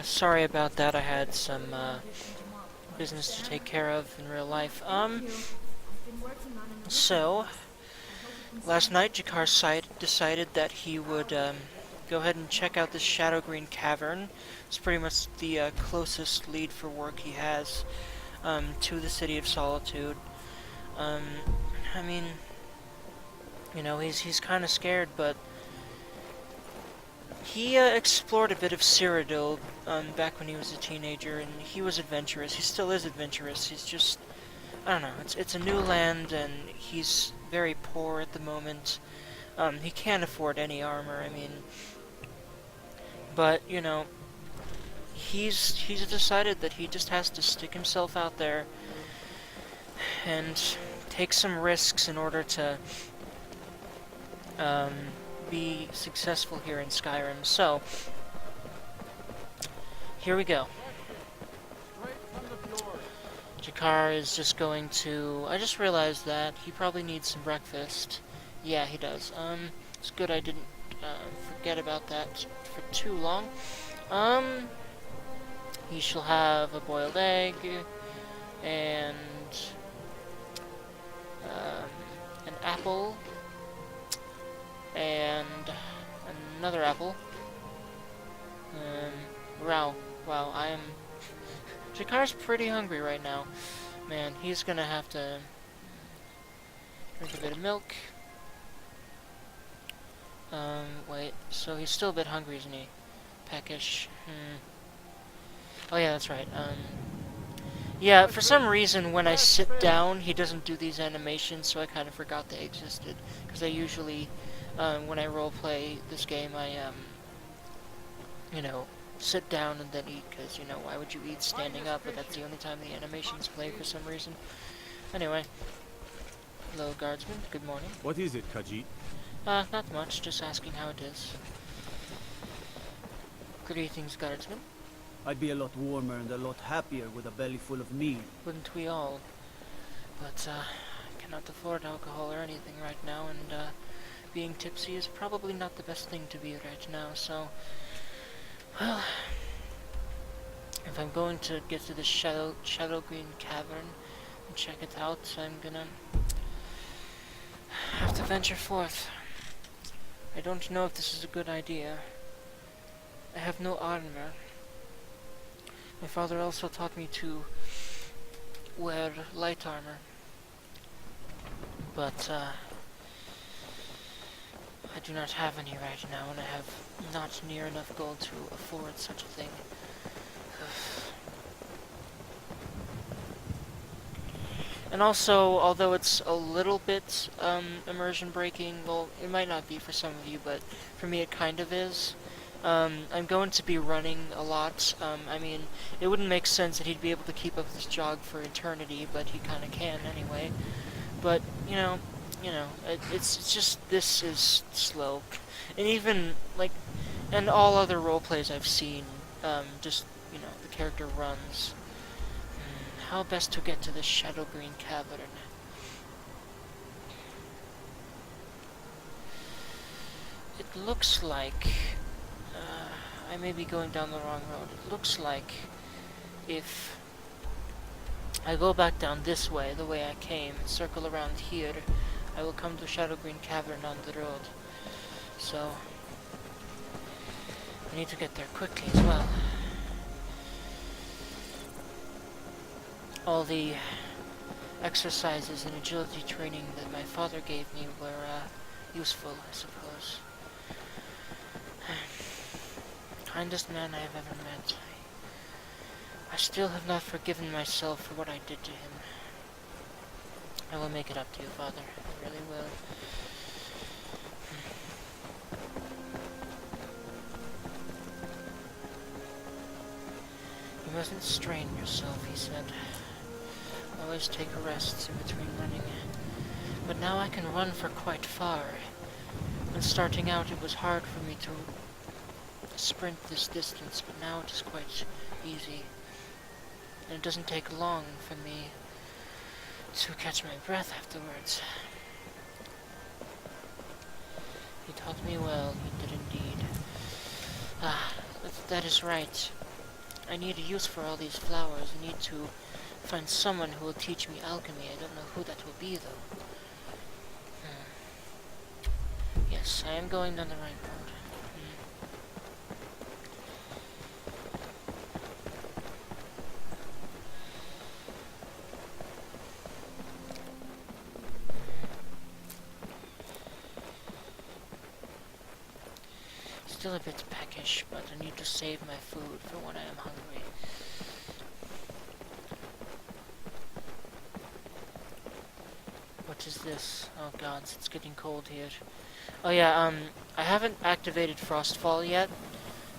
sorry about that. I had some business to take care of in real life. So last night Jakar decided that he would go ahead and check out this Shadowgreen Cavern. It's pretty much the closest lead for work he has to the City of Solitude. Um, I mean, you know, he's kind of scared, but he explored a bit of Cyrodiil back when he was a teenager, and he was adventurous. He still is adventurous. He's just, I don't know. It's a new land, and he's very poor at the moment. He can't afford any armor. I mean, but you know, he's decided that he just has to stick himself out there and take some risks in order to be successful here in Skyrim. So here we go. Jakar is just going to... I just realized that he probably needs some breakfast. Yeah, he does. It's good I didn't forget about that for too long. He shall have a boiled egg and an apple and another apple. Wow, I am... Jakar's pretty hungry right now. Man, he's gonna have to drink a bit of milk. Wait, so he's still a bit hungry, isn't he? Peckish. Oh yeah, that's right. Yeah, for some reason when I sit down, he doesn't do these animations, so I kind of forgot they existed. Because I usually, when I roleplay this game, I, you know, sit down and then eat, because, you know, why would you eat standing up? But that's the only time the animations play for some reason. Anyway. Hello, guardsman. Good morning. What is it, Khajiit? Not much. Just asking how it is. Greetings, guardsman. I'd be a lot warmer and a lot happier with a belly full of meal. Wouldn't we all? But, I cannot afford alcohol or anything right now, and, being tipsy is probably not the best thing to be right now, so... Well... If I'm going to get to the Shadowgreen Cavern and check it out, I'm gonna... have to venture forth. I don't know if this is a good idea. I have no armor. My father also taught me to wear light armor. But, I do not have any right now, and I have not near enough gold to afford such a thing. And also, although it's a little bit immersion breaking, well, it might not be for some of you, but for me it kind of is. I'm going to be running a lot. I mean, it wouldn't make sense that he'd be able to keep up this jog for eternity, but he kind of can anyway. But, you know, it's just, this is slow. And even, like, and all other roleplays I've seen, just, you know, the character runs. How best to get to the Shadowgreen Cavern? It looks like... I may be going down the wrong road. It looks like if I go back down this way, the way I came, and circle around here, I will come to Shadowgreen Cavern on the road. So, I need to get there quickly as well. All the exercises and agility training that my father gave me were useful, I suppose. Kindest man I have ever met. I still have not forgiven myself for what I did to him. I will make it up to you, Father. I really will. You mustn't strain yourself, he said. Always take rests in between running. But now I can run for quite far. When starting out, it was hard for me to sprint this distance, but now it is quite easy. And it doesn't take long for me to catch my breath afterwards. He taught me well, he did indeed. Ah, that is right. I need a use for all these flowers. I need to find someone who will teach me alchemy. I don't know who that will be, though. Yes, I am going down the right road. Still a bit peckish, but I need to save my food for when I am hungry. What is this? Oh gods, it's getting cold here. Oh yeah, I haven't activated Frostfall yet,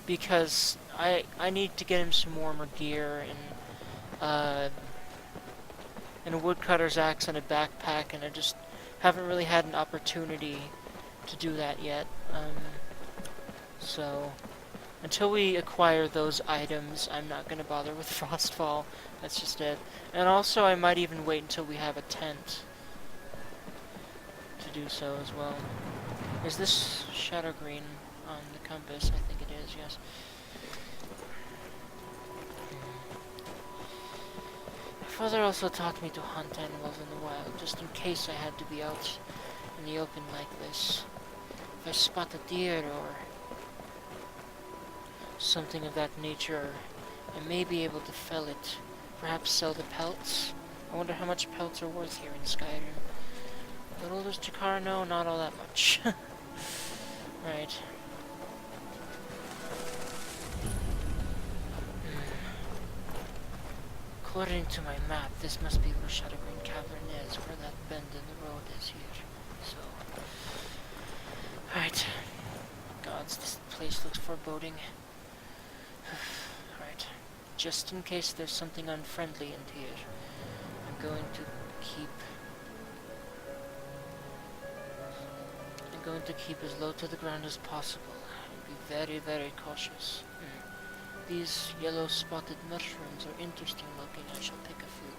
because I need to get him some warmer gear, and a woodcutter's axe and a backpack, and I just haven't really had an opportunity to do that yet. So, until we acquire those items, I'm not going to bother with Frostfall. That's just it. And also, I might even wait until we have a tent to do so as well. Is this Shadowgreen on the compass? I think it is, yes. My father also taught me to hunt animals in the wild, just in case I had to be out in the open like this. If I spot a deer or something of that nature, I may be able to fell it. Perhaps sell the pelts. I wonder how much pelts are worth here in Skyrim. Little does Khar know, not all that much. Right. According to my map, this must be where Shadowgreen Cavern is, where that bend in the road is here. So... Right. Gods, this place looks foreboding. Right. Just in case there's something unfriendly in here, I'm going to keep as low to the ground as possible and be very, very cautious. These yellow spotted mushrooms are interesting looking. I shall pick a few.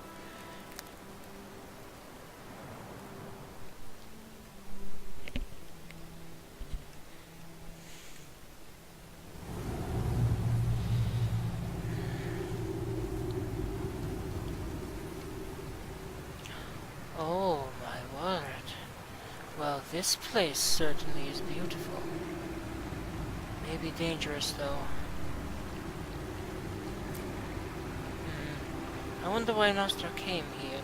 Oh my word. Well, this place certainly is beautiful. Maybe dangerous, though. I wonder why Noster came here,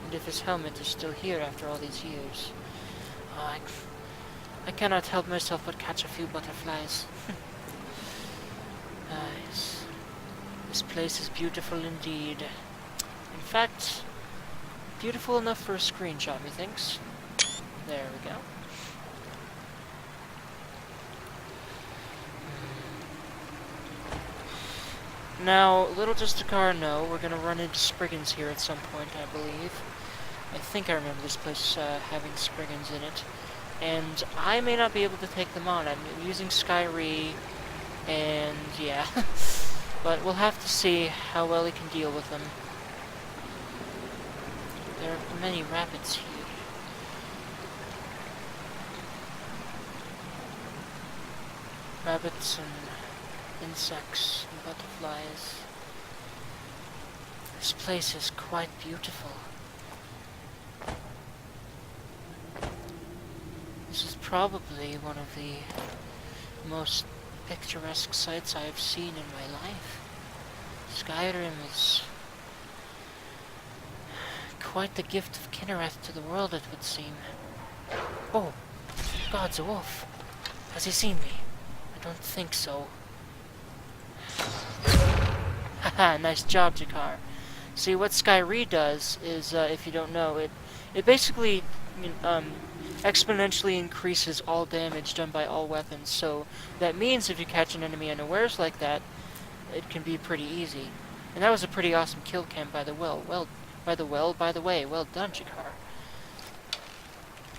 and if his helmet is still here after all these years. Oh, I cannot help myself but catch a few butterflies. Nice. This place is beautiful indeed. In fact, beautiful enough for a screenshot, methinks. There we go. Now, little does Khar know, we're gonna run into Spriggans here at some point, I believe. I think I remember this place having Spriggans in it. And I may not be able to take them on. I'm using Skyrim, and yeah. But we'll have to see how well he can deal with them. There are many rabbits here. Rabbits and insects and butterflies. This place is quite beautiful. This is probably one of the most picturesque sights I've seen in my life. Skyrim is quite the gift of Kinnereth to the world, it would seem. Oh, God's a wolf. Has he seen me? I don't think so. Haha, nice job, Khar. See, what Skyrim does is, if you don't know, it basically exponentially increases all damage done by all weapons. So that means if you catch an enemy unawares like that, it can be pretty easy. And that was a pretty awesome kill cam by the well. By the way, well done, Khar.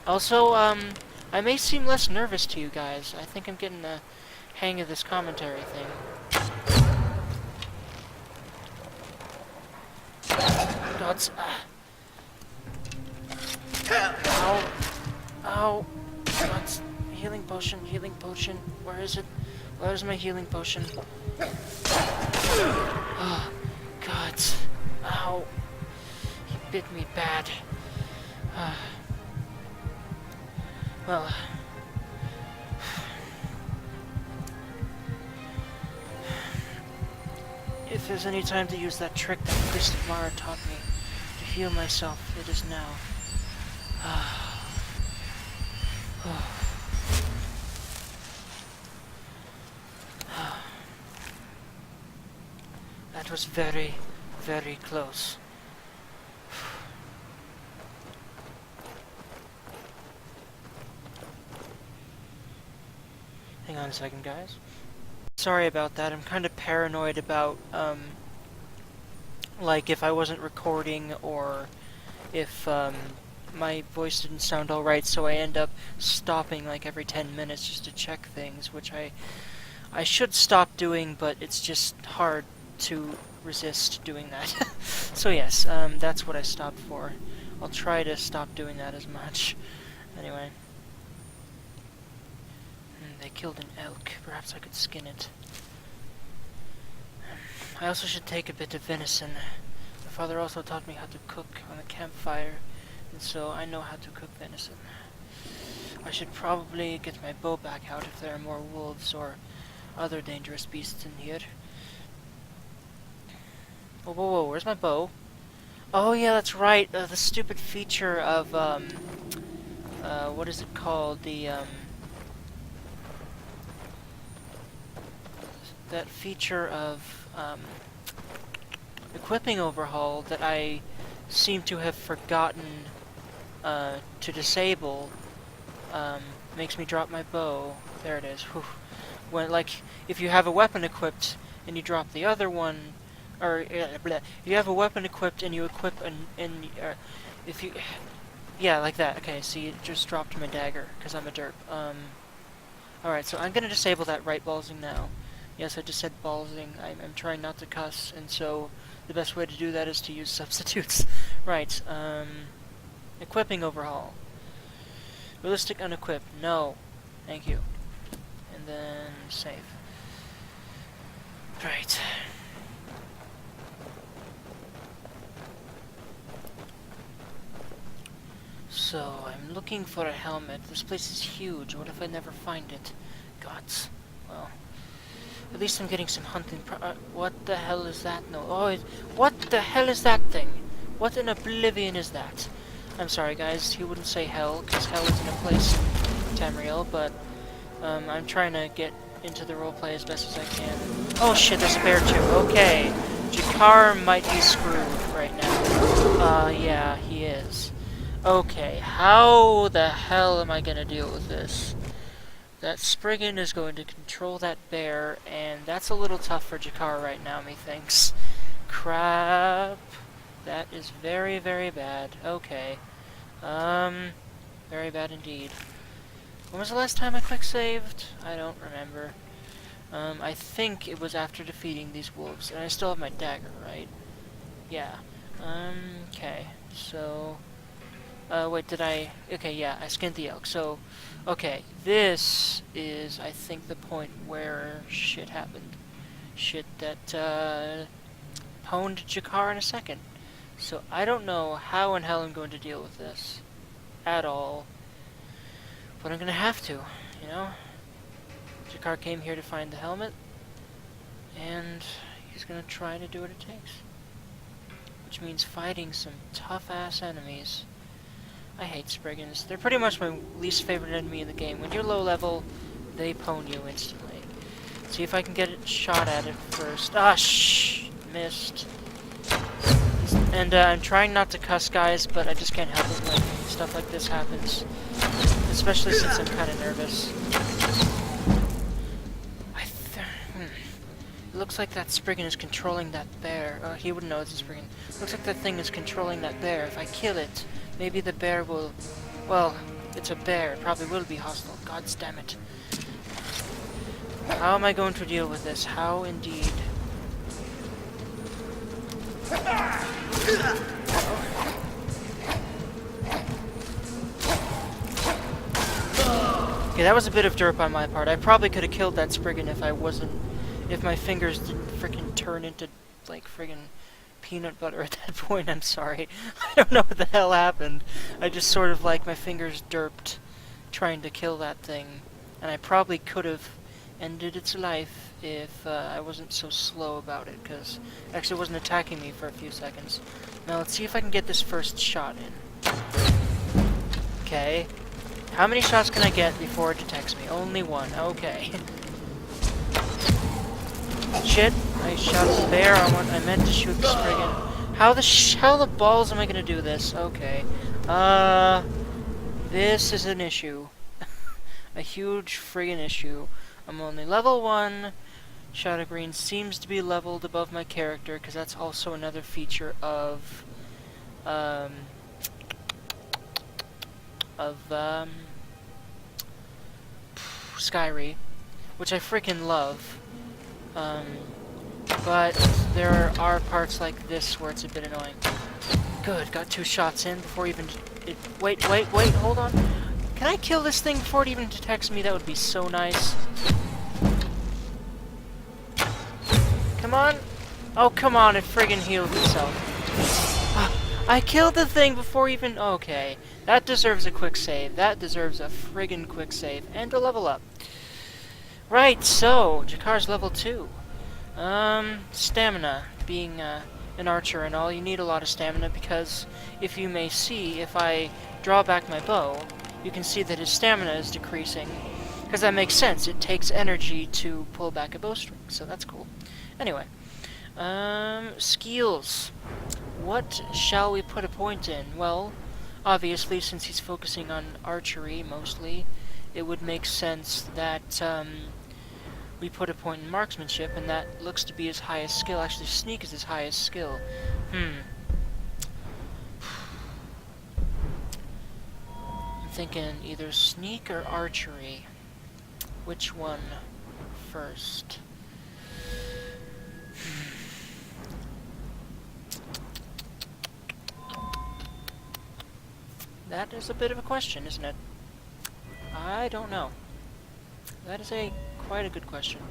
Also, I may seem less nervous to you guys. I think I'm getting the hang of this commentary thing. God's... Ow. Ow. God's... Healing potion, healing potion. Where is it? Where's my healing potion? bit me bad. Well... If there's any time to use that trick that Priest of Mara taught me to heal myself, it is now. That was very, very close. Hang on a second, guys. Sorry about that. I'm kind of paranoid about, like, if I wasn't recording or if, my voice didn't sound alright, so I end up stopping, like, every 10 minutes just to check things, which I should stop doing, but it's just hard to resist doing that. So yes, that's what I stopped for. I'll try to stop doing that as much. Anyway. They killed an elk. Perhaps I could skin it. I also should take a bit of venison. My father also taught me how to cook on a campfire, and so I know how to cook venison. I should probably get my bow back out if there are more wolves or other dangerous beasts in here. Whoa, whoa, whoa, where's my bow? Oh yeah, that's right, the stupid feature of, what is it called? That feature of, equipping overhaul that I seem to have forgotten, to disable, makes me drop my bow. There it is. Whew. When, like, if you have a weapon equipped and you drop the other one, or if you have a weapon equipped and you equip if you, yeah, like that. Okay, see, it just dropped my dagger because I'm a derp. Alright, so I'm gonna disable that right ballsing now. Yes, I just said ballsing. I'm trying not to cuss, and so the best way to do that is to use substitutes. Right, equipping overhaul. Realistic unequip. No. Thank you. And then save. Right. So, I'm looking for a helmet. This place is huge. What if I never find it? Gods. Well, at least I'm getting some hunting what the hell is that? No. Oh, what the hell is that thing? What in oblivion is that? I'm sorry, guys. He wouldn't say hell, because hell isn't a place in Tamriel, but I'm trying to get into the roleplay as best as I can. Oh shit, there's a bear too. Okay. Khar might be screwed right now. Yeah, he is. Okay, how the hell am I gonna deal with this? That Spriggan is going to control that bear, and that's a little tough for Khar right now, methinks. Crap. That is very, very bad. Okay. Very bad indeed. When was the last time I quick-saved? I don't remember. I think it was after defeating these wolves, and I still have my dagger, right? Yeah. Okay. So... wait, did I... Okay, yeah, I skinned the elk. So, okay, this is, I think, the point where shit happened. Shit that, pwned Khar in a second. So, I don't know how in hell I'm going to deal with this. At all. But I'm gonna have to, you know? Khar came here to find the helmet. And he's gonna try to do what it takes. Which means fighting some tough-ass enemies. I hate Spriggans. They're pretty much my least favorite enemy in the game. When you're low level, they pwn you instantly. See if I can get a shot at it first. Ah, missed. And I'm trying not to cuss, guys, but I just can't help it when stuff like this happens. Especially since I'm kind of nervous. It looks like that Spriggan is controlling that bear. Oh, he wouldn't know it's a Spriggan. Looks like that thing is controlling that bear. If I kill it, maybe the bear will... Well, it's a bear. It probably will be hostile. God damn it. How am I going to deal with this? How indeed? Okay, that was a bit of derp on my part. I probably could have killed that Spriggan if I wasn't... If my fingers didn't frickin' turn into, like, friggin' peanut butter at that point, I'm sorry. I don't know what the hell happened. I just sort of like my fingers derped trying to kill that thing. And I probably could have ended its life if I wasn't so slow about it, because it actually wasn't attacking me for a few seconds. Now let's see if I can get this first shot in. Okay. How many shots can I get before it detects me? Only one. Okay. Shit. I shot the bear. I meant to shoot this friggin'... How the balls am I gonna do this? Okay. This is an issue. A huge friggin' issue. I'm only level 1. Shadowgreen seems to be leveled above my character, because that's also another feature of Skyrim, which I freaking love. But there are parts like this where it's a bit annoying. Good, got 2 shots in before even wait, hold on. Can I kill this thing before it even detects me? That would be so nice. Come on. Oh, come on, it friggin' healed itself. I killed the thing before even... Okay, that deserves a quick save. That deserves a friggin' quick save. And a level up. Right, so, Jakar's level 2. Stamina. Being an archer and all, you need a lot of stamina because, if you may see, if I draw back my bow, you can see that his stamina is decreasing. Because that makes sense. It takes energy to pull back a bowstring, so that's cool. Anyway, skills. What shall we put a point in? Well, obviously, since he's focusing on archery mostly, it would make sense that we put a point in marksmanship, and that looks to be his highest skill. Actually, sneak is his highest skill. I'm thinking either sneak or archery. Which one first? That is a bit of a question, isn't it? I don't know. That is quite a good question.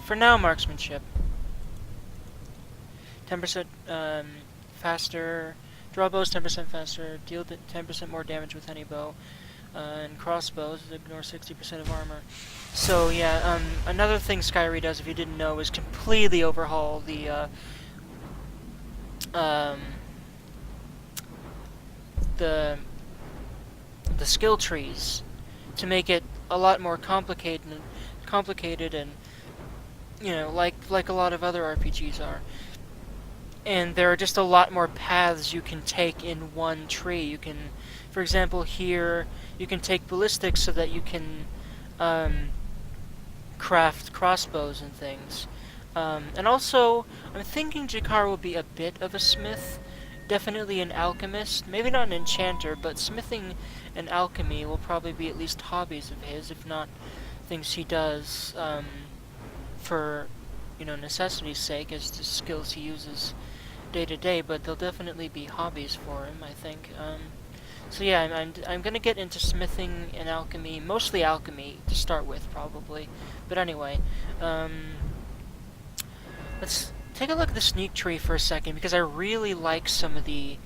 For now, marksmanship. 10% faster. Draw bows 10% faster. Deal 10% more damage with any bow. And crossbows ignore 60% of armor. So yeah, another thing Skyrim does, if you didn't know, is completely overhaul the skill trees to make it a lot more complicated and you know, like a lot of other RPGs are. And there are just a lot more paths you can take in one tree. You can, for example, here you can take ballistics so that you can craft crossbows and things. And also, I'm thinking Jakar will be a bit of a smith. Definitely an alchemist. Maybe not an enchanter, but smithing and alchemy will probably be at least hobbies of his, if not things he does for, you know, necessity's sake, as the skills he uses day to day. But they'll definitely be hobbies for him, I think. So yeah, I'm gonna get into smithing and alchemy, mostly alchemy to start with, probably. But anyway, let's take a look at the sneak tree for a second, because I really like some of the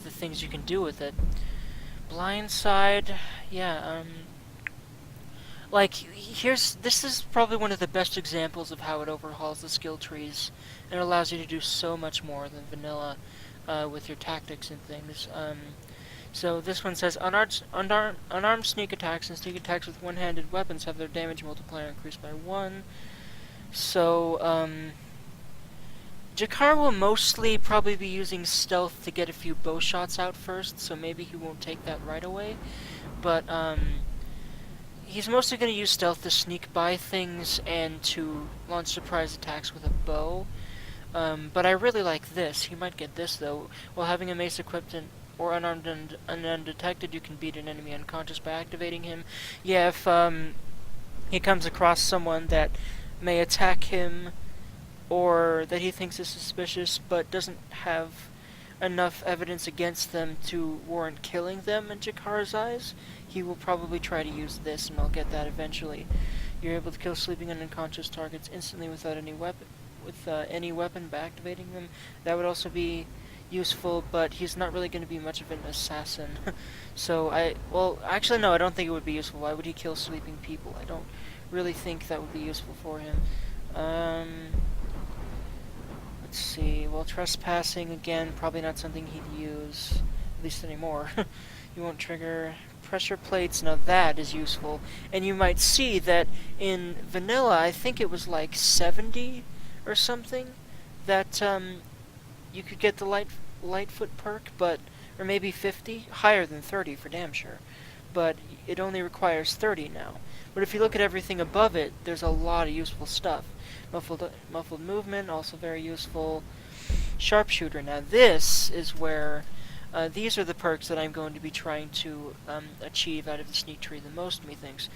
things you can do with it. Blindside, yeah. Like, this is probably one of the best examples of how it overhauls the skill trees, and it allows you to do so much more than vanilla with your tactics and things. So this one says, unarmed sneak attacks and sneak attacks with one-handed weapons have their damage multiplier increased by 1. So, Jakar will mostly probably be using stealth to get a few bow shots out first, so maybe he won't take that right away. But, he's mostly going to use stealth to sneak by things and to launch surprise attacks with a bow. But I really like this. He might get this, though. While having a mace equipped or unarmed and undetected, you can beat an enemy unconscious by activating him. Yeah, if he comes across someone that may attack him or that he thinks is suspicious but doesn't have enough evidence against them to warrant killing them in Jakar's eyes, he will probably try to use this, and I'll get that eventually. You're able to kill sleeping and unconscious targets instantly without any weapon by activating them. That would also be useful, but he's not really going to be much of an assassin. So actually no, I don't think it would be useful. Why would he kill sleeping people? I don't really think that would be useful for him. Let's see. Well, trespassing again, probably not something he'd use, at least anymore. You won't trigger pressure plates. Now that is useful, and you might see that in vanilla, I think it was like 70 or something that you could get the Lightfoot perk, or maybe 50, higher than 30 for damn sure. But it only requires 30 now. But if you look at everything above it, there's a lot of useful stuff. Muffled movement, also very useful. Sharpshooter. Now this is where these are the perks that I'm going to be trying to achieve out of the sneak tree the most, methinks.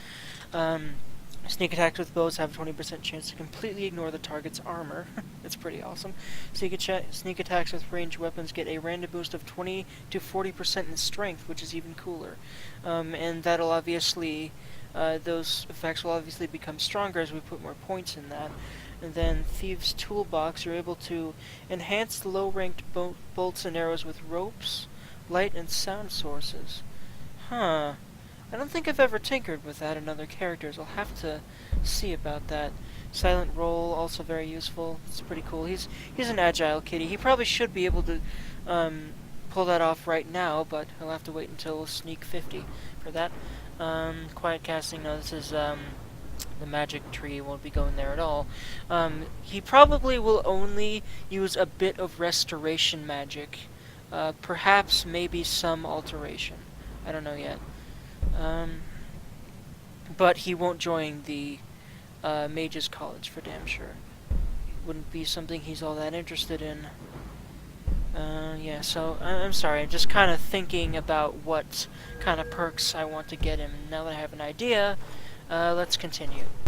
Sneak attacks with bows have a 20% chance to completely ignore the target's armor. That's pretty awesome. Sneak attacks with ranged weapons get a random boost of 20 to 40% in strength, which is even cooler. And that'll obviously, those effects will obviously become stronger as we put more points in that. And then Thieves' Toolbox, you're able to enhance the low-ranked bolts and arrows with ropes, light, and sound sources. Huh. I don't think I've ever tinkered with that in other characters. I'll have to see about that. Silent Roll, also very useful. It's pretty cool. He's an agile kitty. He probably should be able to pull that off right now, but he'll have to wait until Sneak 50 for that. Quiet Casting, no, this is the magic tree, won't be going there at all. He probably will only use a bit of restoration magic. Perhaps maybe some alteration. I don't know yet. But he won't join the Mages College for damn sure. Wouldn't be something he's all that interested in. Yeah, so I'm sorry, I'm just kind of thinking about what kind of perks I want to get him. Now that I have an idea, let's continue.